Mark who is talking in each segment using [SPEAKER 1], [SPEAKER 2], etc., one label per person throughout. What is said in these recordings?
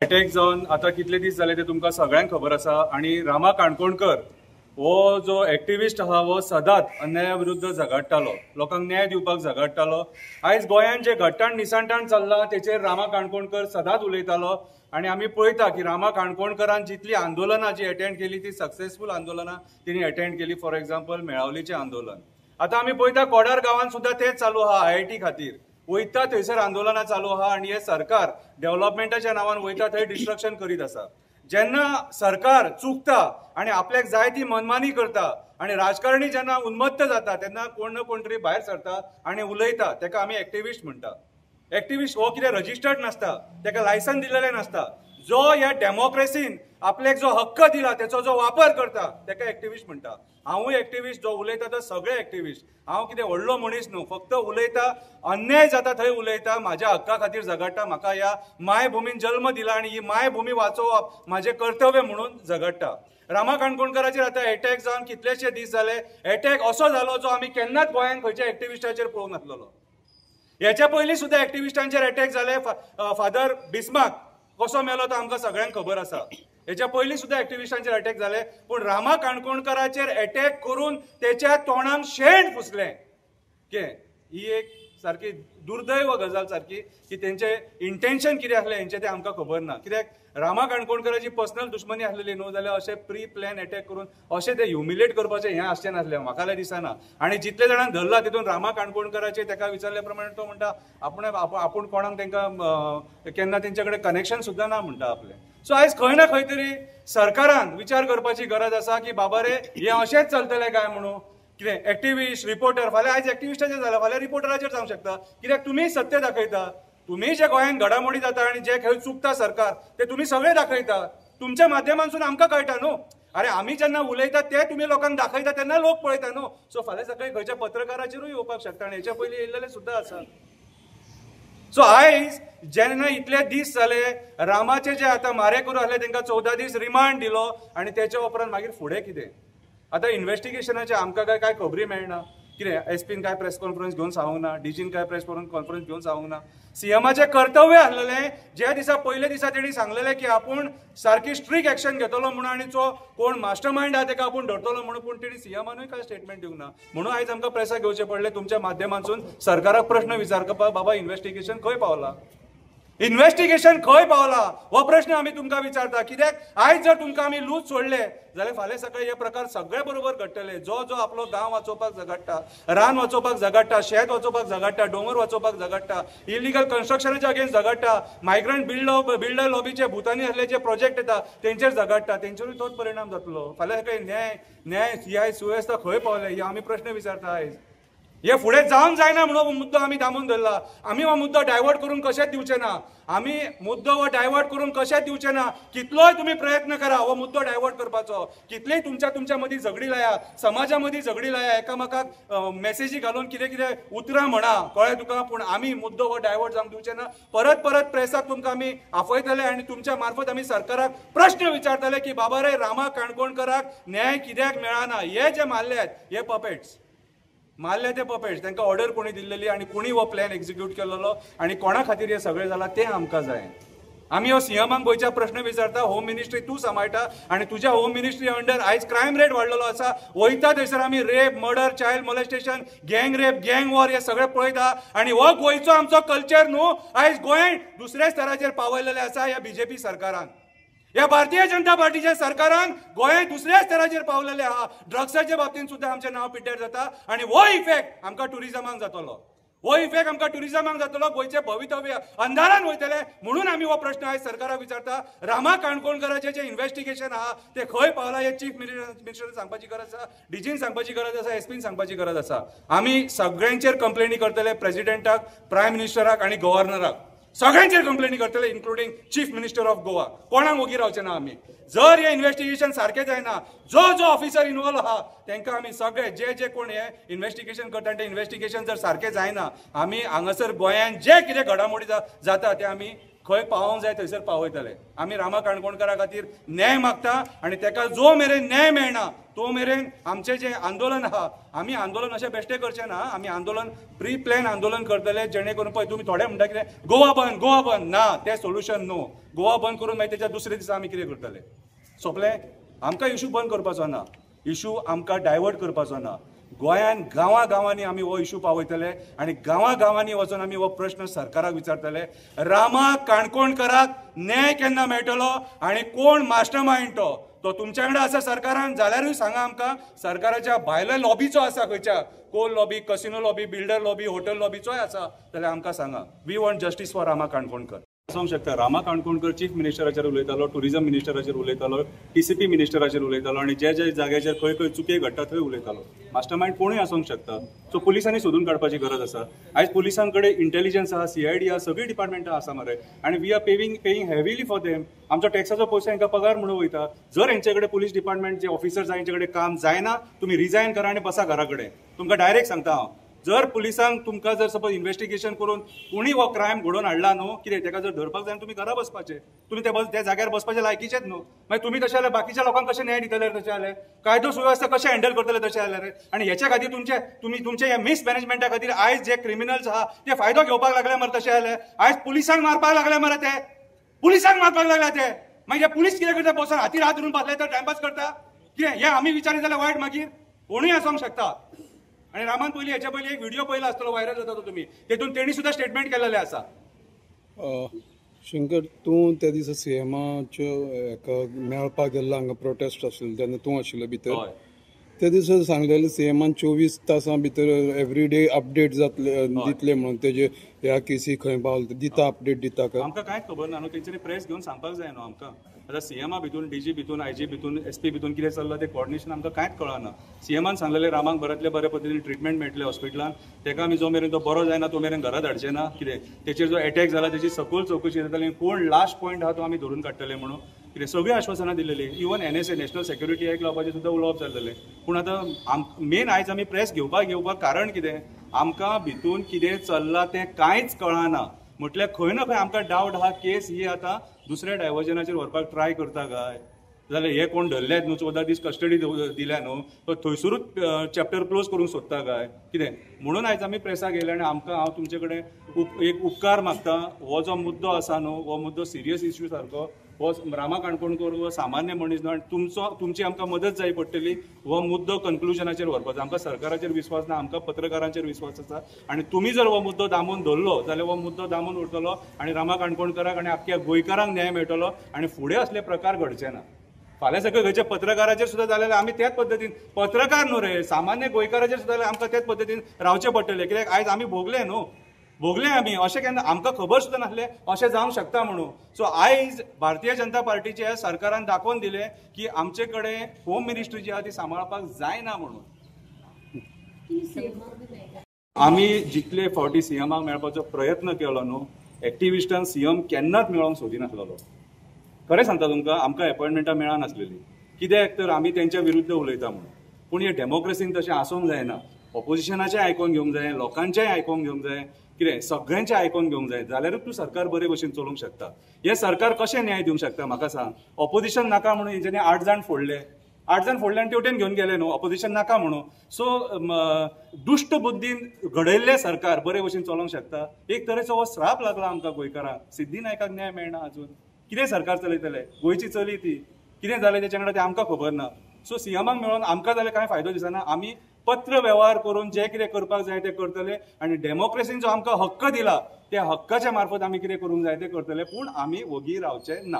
[SPEAKER 1] Attack जावन आता कितले दीस जाले ते तुमकां सगळ्यांक खबर आसा। आणि रामा काणकोणकर हो जो एक्टिविस्ट आहा वो सदांच अन्याया विरुद्ध झगडटालो, लोकांक न्याय दिवपाक झगडटालो। आयज गोंयांत जे घट्टाण निसांटाण चल्लां तेचेर रामा काणकोणकर सदांच उलयतालो। आणि आमी पळयता की रामा काणकोणकरान जितली आंदोलनां जी अटेंड केली ती सक्सेसफूल आंदोलनां तिणी अटेंड केली। फॉर एक्झाम्पल मेळावलीचें आंदोलन, आता आमी पळयता कोडार गांवांत सुद्दां तेच चालू आहा। IIT खातीर वयता थंयसर आंदोलनां चालू आहा आणि हे सरकार डेव्हलपमेंटाच्या नांवान वयता थंय डिस्ट्रक्शन करीत आसा। जेन्ना सरकार चुकता आणि आपल्याक जाय ती मनमानी करता आणि राजकारणी जेन्ना उन्मत्त जाता तेन्ना कोण ना कोण तरी भायर सरता आणि उलयता, तेका आमी एक्टिविस्ट म्हणटा। एक्टिविस्ट हो कितें रजिस्टर्ड नासता, तेका लायसन दिलेलें नासता। जो ह्या डेमोक्रेसीन आपल्याक जो हक्क दिला तेचो जो वापर करता तेका एक्टिविस्ट म्हणटा। हांवूय एक्टिविस्ट, जो उलयता तो सगळे एक्टिविस्ट। हांव कितें व्हडलो मनीस न्हू, फक्त उलयता, अन्याय जाता थंय उलयता, म्हाज्या हक्का खातीर झगडटा। म्हाका ह्या मायभुमीन जल्म दिला आणि ही मायभूमी वाचोवप म्हाजें कर्तव्य म्हणून झगडटा। रामा काणकोणकराचेर आतां अटॅक जावन कितलेशे दीस जाले। अटॅक असो जालो जो आमी केन्नाच गोंयांत खंयच्या एक्टिविस्टाचेर पळोवंक नासलेलो। हेच्या पयलीं सुद्दां एक्टिविस्टांचेर अटॅक जाले। फादर बिस्मार्क कसो मेलो तो आमकां सगळ्यांक खबर आसा। हेच्या पयलीं सुद्दां एक्टिविस्टांचेर अटॅक जाले, पूण रामा काणकोणकराचेर अटॅक करून तेच्या तोंडाक शेण फुसलें के ही एक सारकी दुर्दैव गजाल सारकी की तेंचे इंटेन्शन कितें आसलें हेंचें तें आमकां खबर ना। कित्याक रामा काणकोणकराची पर्सनल दुश्मनी आसलेली न्हू जाल्यार अशें प्री प्लॅन अटॅक करून अशें तें ह्युमिलेट करपाचें हें आसचें नासलें, म्हाका जाल्यार दिसना। आनी जितले जाणांक धरला तितून रामा काणकोणकराचेर तेका विचारले प्रमाणे तो म्हणटा आपूण कोणाक तेंकां केन्ना तेंचे कडेन कनेक्शन सुद्दां ना म्हणटा आपलें। सो आयज खंय ना खंय तरी सरकारान विचार करपाची गरज आसा की बाबा रे हें अशेंच चलतलें काय म्हणून। कितें एक्टिविस्ट, रिपोर्टर, फाल्यां आयज एक्टिविस्टाचेर जालां, फाल्यां रिपोर्टराचेर जावंक शकता। कित्याक तुमी सत्य दाखयता, तुमी जे गोंयांत घडामोडी जाता आनी जे खंय चुकता सरकार ते तुमी सगळे दाखयता। तुमच्या माध्यमांतसून आमकां कळटा न्हू। अरे आमी जेन्ना उलयता ते तुमी लोकांक दाखयता तेन्ना लोक पळयता न्हू। सो फाल्यां सकाळीं खंयच्या पत्रकाराचेरूय येवपाक शकता आनी हेच्या पयलीं येयल्लेले सुद्दां आसा। सो आयज जेन्ना इतले दीस जाले, रामाचे जे आतां मारेकरू आसले तांकां 14 दीस रिमांड दिलो आणि त्याच्या उपरांत मागीर फुडें कितें? आतां इन्व्हेस्टिगेशनाचे आमकां काय खबरी मेळना। कितें एसपीन काय प्रेस कॉन्फरन्स घेवन सांगूंक ना, डीजीन काय प्रेस कॉन्फरन्स घेवन सांगूंक ना। सीएमाचें कर्तव्य आसलेलें, ज्या दिसा पयले दिसा तेणी सांगलेलें की आपूण सारकी स्ट्रिक्ट एक्शन घेतलो म्हणून आनी जो कोण मास्टर मायंड आहा तेका आपूण धरतलो म्हणून, पूण तेणी सीएमानूय काय स्टेटमेंट दिवंक ना। म्हणून आयज आमकां प्रेसाक घेवचें पडलें तुमच्या माध्यमांतसून सरकाराक प्रश्न विचारपाक, बाबा इन्व्हेस्टिगेशन खंय पावलां, इन्व्हेस्टिगेशन खंय पावला हो प्रश्न आमी तुमकां विचारता। कित्याक आयज जर तुमकां आमी लूज सोडले जाल्यार फाल्यां सकाळीं हे प्रकार सगळे बरोबर घडटले। जो जो आपलो गांव वाचोवपाक झगडटा, रान वाचोवपाक झगडटा, शेत वाचोवपाक झगडटा, डोंगर वाचोवपाक झगडटा, इलिगल कन्स्ट्रक्शनाच्या अगेन्स्ट झगडटा, मायग्रंट बिल्डर लॉबीचे भुतानी आसले जे प्रोजेक्ट येता तेंचेर झगडटा, तेंचेरूय तोच परिणाम जातलो। फाल्यां सकाळीं न्याय सुवेवस्था खंय पावले हे आमी प्रश्न विचारता। आयज हे फुडें जावंक जायना म्हणून हो मुद्दो आमी दामून धरला। आमी हो मुद्दो डायवर्ट करून कशेंच दिवचे ना। आमी मुद्दो हो डायवर्ट करून कशेंच दिवचे ना। कितलोय तुमी प्रयत्न करा हो मुद्दो डायवर्ट करपाचो, कितलेय तुमच्या मदीं झगडी लाया, समाजा मदीं झगडी लाया, एकामेकाक मेसेजी घालून कितें कितें उतरां म्हणा, कळ्ळें तुका, पूण आमी मुद्दो हो डायवर्ट जावंक दिवचे ना। परत परत प्रेसाक तुमकां आमी आपयतले आणि तुमच्या मार्फत आमी सरकाराक प्रश्न विचारतले की बाबा रे रामा काणकोणकराक न्याय कित्याक मेळना। हे जे मारले हे पपेट्स मारले ते पपेट्स, तांकां ऑर्डर कोणी दिल्लेली आणि कोणी हो प्लॅन एक्झिक्यूट केलेलो आणि कोणा खातीर हे सगळें जालां तें आमकां जाय। आमी हो सीएमाक गोंयच्या प्रश्न विचारता, होम मिनिस्ट्री तूं सांबाळटा आणि तुज्या होम मिनिस्ट्री अंडर आयज क्रायम रेट वाडलेलो आसा। वयता थंयसर आमी रेप, मर्डर, चायल्ड मोलेस्टेशन, गँग रेप, गँग वॉर हे सगळें पळयता आणि हो गोंयचो आमचो कल्चर न्हू आयज गोंय दुसऱ्या स्तराचेर पावयलेले आसा ह्या बीजेपी सरकारान। या भारतीय जनता पार्टीच्या सरकारान गोंय दुसऱ्या स्तराचेर पावलेले आहा। ड्रग्साच्या बाबतींत सुद्दां आमचें नांव पिड्ड्यार जाता आणि हो इफेक्ट आमकां टुरिजमाक जातलो। हो इफेक्ट आमकां टुरिजमाक जातलो, गोंयचे भवितव्य अंधारान वयतले। म्हणून आमी हो प्रश्न आयज सरकाराक विचारता, रामा काणकोणकराचें जें इन्व्हेस्टिगेशन आहा तें खंय पावलां हे चीफ मिनिस्टरान सांगपाची गरज आसा, डीजीन सांगपाची गरज आसा, एसपीन सांगपाची गरज आसा। आमी सगळ्यांचेर कंप्लेनी करतले, प्रेसिडेंटाक, प्रायम मिनिस्टराक आणि गव्हर्नराक, सगळ्यांचेर कंप्लेनी करतले, including chief minister of Goa. कोणाक वगी रावचे ना आमी। जर हे इन्व्हेस्टिगेशन सारकें जायना, जो ऑफिसर इन्वॉल्व आहा तांकां आमी सगळे जे कोण हे इन्व्हेस्टिगेशन करता ते इन्व्हेस्टिगेशन जर सारकें जायना, आमी हांगासर गोंयांत जे कितें घडामोडी जाता ते आमी खंय पावोंक जाय थंयसर पावयतले. आमी रामा काणकोणकारा खातीर न्याय मागता आनी ताका जो मेरेन न्याय मेळना तो मेरेन आमचें जें आंदोलन आहा, आमी आंदोलन अशें बेश्टें करचें ना. आमी आंदोलन प्री प्लॅन आंदोलन करतले, जेणे करून पळय तुमी थोडे म्हणटा कितें गोवा बंद ना, तें सोल्युशन न्हू. गोवा बंद करून मागीर तेच्या दुसरे दिसा आमी कितें करतले? सोंपलें. आमकां इशू बंद करपाचो ना, इशू आमकां डायवर्ट करपाचो ना. गोंयान गांवांनी आमी हो इशू पावयतले आनी गांवांनी वचून आमी हो प्रश्न सरकाराक विचारतले. रामा काणकोणकाराक न्याय केन्ना मेळटलो आनी कोण मास्टर मायंड तो तुमच्या कडेन आसा सरकारान जाल्यारूय सांगा आमकां. सरकाराच्या भायल्या लॉबीचो आसा, खंयच्या coal lobby, casino lobby, builder lobby, hotel लॉबीचोय आसा जाल्यार आमकां सांगा. We want justice for Rama Kankonkar. सांगूंक शकता रामा काणकोणकर चीफ मिनिस्टराचेर उलयतालो, टुरिझम मिनिस्टराचेर उलयतालो, TCP मिनिस्टराचेर उलयतालो आनी जे जाग्याचेर खंय चुके घडटा थंय उलयतालो. मास्टर मायंड कोणूय आसूंक शकता. सो पुलिसांनी सोदून काडपाची गरज आसा. आयज पुलिसां कडेन इंटेलिजन्स आहा, CID आहा, सगळीं डिपार्टमेंटां आसा मरे आनी we are paying heavily for them. आमचो टॅक्साचो पयसो हांकां पगार म्हणून वयता. जर हेंचे कडेन पुलीस डिपार्टमेंट जे ऑफिसर्स आहा हेंचे कडेन काम जायना, तुमी रिजायन करा आनी बसा घरा कडेन. तुमकां डायरेक्ट सांगता हांव. जर पुलिसांक तुमकां जर सपोज इन्व्हेस्टिगेशन करून कोणी हो क्रायम घडोवन हाडला न्हू, कितें ताका जर धरपाक जाय तुमी घरा बसपाचे. तुमी त्या जाग्यार बसपाचे लायकीचेच न्हू. मागीर तुमी तशें जाल्यार बाकीच्या लोकांक कशें न्याय दितले तशें जाल्यार, कायदो सुवेवस्था कशें हँडल करतले तशें जाल्यार. आनी हेच्या खातीर तुमचे हे मिसमॅनेजमेंटा खातीर आयज जे क्रिमिनल्स आहा ते फायदो घेवपाक लागले मरे. तशें जाल्यार आयज पुलिसांक मारपाक लागले मरे ते. पुलिसांक मारपाक लागले ते. मागीर पुलीस कितें करता? बसून हातीर हात धरून बसले तर टायमपास करता कितें? हे आमी विचारीत जाल्यार वायट मागीर कोणूय आसूंक शकता. आणि रामान हेच्या पयलीं एक व्हिडिओ पयला आसतलो, व्हायरल जाता तो तुमी, तेतून तेणी सुद्धा स्टेटमेंट केलेले आसा.
[SPEAKER 2] शंकर, तूं त्या दिसा CMच्या हेका मेळपाक गेल्लो, हांगा प्रोटेस्ट आसलो तेन्ना तूं आशिल्लो भितर. त्या दिसा सांगलेलें CMन 24 तासां भितर एवरीडे अपडेट जातले दितले म्हणून. तेजे ह्या केसी खंय पावले दिता, अपडेट दिता का?
[SPEAKER 1] आमकां कांयच खबर ना न्हू. तेंच्यांनी प्रेस घेवन सांगपाक जाय न्हू आमकां. आतां CM भितून, DG भितून, IG भितून, SP भितून कितें चल्लां तें कॉर्डिनेशन आमकां कांयच कळना. CMन सांगलेलें रामाक बरे पद्दतीन ट्रिटमेंट मेळटले हॉस्पिटलान. तेका आमी जो मेरेन तो बरो जायना तो मेरेन घरा धाडचे ना. कितें तेचेर जो अटॅक जाला तेची सखोल चवकशी जाताली, कोण लास्ट पॉयंट आहा तो आमी धरून काडटले म्हणून कितें सगळीं आश्वासनां दिलेली. Even NSA national security act लावपाचें सुद्दां उलोवप जाल्लेलें. पूण आतां मेन आयज आमी प्रेस घेवपाक कारण कितें? आमकां भितून कितें चल्लां तें कांयच कळना. म्हटल्यार खंय ना खंय आमकां डावट आहा केस ही आतां दुसऱ्या डायव्हर्जनाचेर व्हरपाक ट्राय करता काय जाल्यार हे कोण धरल्यात न्हू, 14 दीस कस्टडी दिल्या न्हू, तो थंयसरूच चॅप्टर क्लोज करूंक सोदता काय कितें? म्हणून आयज आमी प्रेसाक येयले आनी हांव तुमचे कडेन एक उपकार मागता. हो जो मुद्दो आसा न्हू, हो मुद्दो सिरियस इश्यू सारको. हो रामा काणकोणकर हो सामान्य मनीस न्हू आनी तुमची आमकां मदत जाय पडटली हो मुद्दो कन्क्लुजनाचेर व्हरपाचो. आमकां सरकाराचेर विश्वास ना, आमकां पत्रकारांचेर विश्वास आसा. आनी तुमी जर हो मुद्दो दामून धरलो जाल्यार हो मुद्दो दामून उरतलो आनी रामा काणकोणकाराक आनी आख्ख्या गोंयकारांक न्याय मेळटलो आनी फुडें असले प्रकार घडचे ना. फाल्यां सकयल खंयच्या पत्रकाराचेर सुद्दां जाल्यार आमी त्याच पद्दतीन, पत्रकार न्हू रे, सामान्य गोंयकाराचेर सुद्दां आमकां त्याच पद्दतीन रावचें पडटलें. कित्याक आयज आमी भोगले आमी अशें केन्ना आमकां खबर सुद्दां नासलें अशें जावंक शकता म्हणून. सो आयज भारतीय जनता पार्टीच्या सरकारान दाखोवन दिलें की आमचे कडेन होम मिनिस्ट्री जी आहा ती सांबाळपाक जायना म्हणून. आमी जितले फावटी CMक मेळपाचो प्रयत्न केलो न्हू, एक्टिविस्टांक CM केन्नाच मेळोंक सोदिनासलेलो. खरें सांगता तुमकां, आमकां अपॉयंटमेंटां मेळनासलेलीं. कित्याक तर आमी तेंच्या विरुद्ध उलयता म्हणून. पूण हे डेमोक्रेसीन तशें आसूंक जायना. ऑपोजिशनाचें आयकोन घेवंक जाय, लोकांचेंय आयकोन घेवंक जाय, कितें सगळ्यांचें आयकोन घेवंक जाय जाल्यारूच तूं सरकार बरे भशेन चलोवंक शकता. हे सरकार कशें न्याय दिवंक शकता म्हाका सांग? ऑपोजिशन नाका म्हणून हेंच्यांनी 8 जाण फोडले आनी तेवटेन घेवन गेले न्हू, ऑपोजिशन नाका म्हणून. सो दुष्ट बुद्धीन घडयल्लें सरकार बरे भशेन चलोवंक शकता. एक तरेचो हो श्राप लागला आमकां गोंयकारांक. सिद्धी नायकाक न्याय मेळना अजून. कितें सरकार चलयतले? गोंयची चली ती. कितें जालें तेच्या वांगडा तें आमकां खबर ना. सो CMक मेळोन आमकां जाल्यार कांय फायदो दिसना. आमी पत्र व्यवहार करून जे कितें करपाक जाय ते करतले आनी डेमोक्रेसीन जो आमकां हक्क दिला त्या हक्काच्या मार्फत आमी कितें करूंक जाय ते करतले. पूण आमी वगी रावचे ना.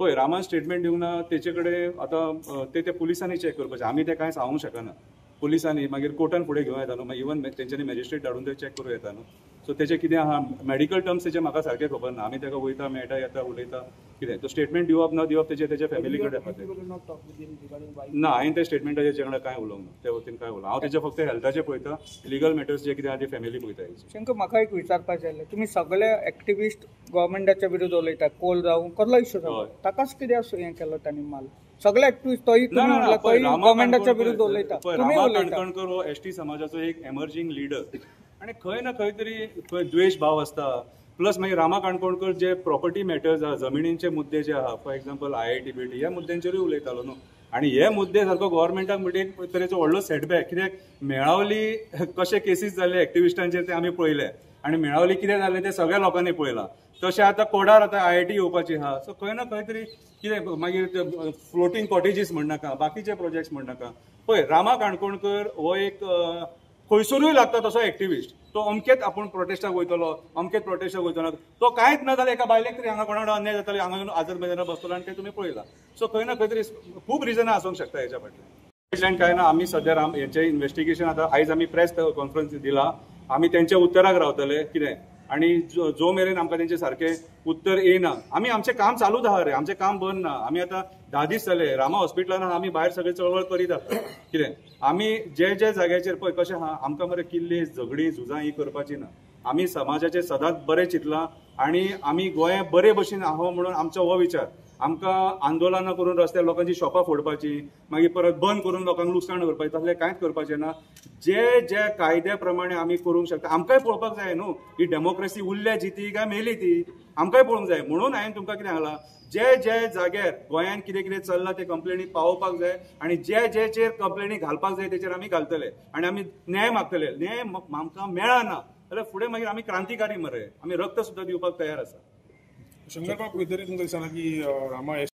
[SPEAKER 1] पळय, रामान स्टेटमेंट दिवंक ना. तेचे कडेन आतां ते पुलिसांनी चॅक करपाचें. आमी ते कांय सांगूंक शकना. पुलिसांनी मागीर कोर्टान फुडें घेवं येता न्हू, इवन तेंच्यांनी मॅजिस्ट्रेट धाडून ते चॅक करूं येता न्हू. सो तेचे कितें आहा मेडिकल टर्म्स तेचे म्हाका सारकें खबर ना. आमी तेका वयता, मेळटा, येता, उलयता. कितें तो स्टेटमेंट दिवप ना दिवप तेचे फॅमिली कडेन ना. हांवें त्या स्टेटमेंटाचेर तेचे कडेन कांय उलोवंक ना. त्या वतीन कांय उलोवं हांव तेचे फक्त हेल्थाचे पळयता. लिगल मॅटर्स जे कितें आहा ते फॅमिली पळयता.
[SPEAKER 3] शंकर, म्हाका एक विचारपाचें आसलें, तुमी सगळे एक्टिविस्ट गव्हर्मेंटाच्या विरुद्ध उलयता. कोल जावं कसलो इश्यू जावं, ताकाच कितें हें केलो तांणी माल? सगळे एक्टिविस्ट तोय गव्हर्मेंटाच्या विरुद्ध उलयता.
[SPEAKER 1] रामा काणकोणकर हो ST समाजाचो एक एमर्जिंग लिडर आणि खंय ना खंय तरी द्वेष भाव असता. प्लस मागीर रामा काणकोणकर जे प्रॉपर्टी मॅटर्स आहा, जमिनींचे मुद्दे जे आहा, फॉर एक्झाम्पल IIT BIT ह्या मुद्द्यांचेरूय उलयतालो न्हू. आणि हे मुद्दे सारको गव्हर्मेंटाक म्हणजे एक तरेचो व्हडलो सेटबॅक. कित्याक मेळावली कशे केसीस जाल्ले एक्टिविस्टांचेर ते आमी पळयले आणि मेळावली कितें जालें ते सगळ्या लोकांनी पळयलां. तशें आतां कोडार आतां IIT येवपाची आहा. सो खंय ना खंय तरी कितें मागीर फ्लोटींग कॉटेजीस म्हणनाका, बाकीचे प्रोजेक्ट्स म्हणनाका. पळय रामा काणकोणकर हो एक खंयसरूय लागता तसो एक्टिविस्ट. तो अमकेच आपूण प्रोटेस्टाक वयतलो, अमकेच प्रोटेस्टाक वयतलो, तो कांयच ना जाल्यार एका बायलेक तरी हांगा कोणा अन्याय जाताली हांगा आझाद मैदानार बसतलो आणि ते तुमी पळयला. सो खंय ना खंय तरी खूब रिजनां आसूंक शकता हेच्या फाटल्यान. काय ना, आमी सध्या हेंचें इन्व्हेस्टिगेशन आतां आयज आमी प्रेस कॉन्फरन्स दिला. आमी तेंच्या उत्तराक रावतले कितें, आणि जो मेरेन आमकां तेंचे सारकें उत्तर येना आमी आमचें काम चालूच आहा रे, आमचें काम बंद ना. आमी आतां 10 दीस जाले रामा हॉस्पिटलान आमी भायर सगळी चळवळ करीत आसा. कितें आमी जे जाग्याचेर पळय कशें आहा, आमकां मरे किल्ली झगडीं झुजां ही करपाची ना. आमी समाजाचें सदांच बरें चिंतलां आणि आमी गोंय बरे भशेन आहो म्हणून आमचो हो विचार. आमकां आंदोलनां करून रस्त्यार लोकांची शॉपां फोडपाची, मागीर परत बंद करून लोकांक लुकसाण करपाचें, तसलें कांयच करपाचें ना. जे कायद्या प्रमाणे आमी करूंक शकता. आमकांय पळोवपाक जाय न्हू ही डेमोक्रेसी उरल्या जिती काय मेली ती, आमकांय पळोवंक जाय. म्हणून हांवें तुमकां कितें सांगलां, जे जाग्यार गोंयांत कितें कितें चल्लां ते कंप्लेनी पावोवपाक जाय आणि जेचेर कंप्लेनी घालपाक जाय तेचेर आमी घालतले आणि आमी न्याय मागतले. न्याय आमकां मेळना जाल्यार फुडें मागीर आमी क्रांतिकारी मरे, आमी रक्त सुद्दां दिवपाक तयार आसा.
[SPEAKER 4] शंकरबाब खंय तरी तुमकां दिसना की रामा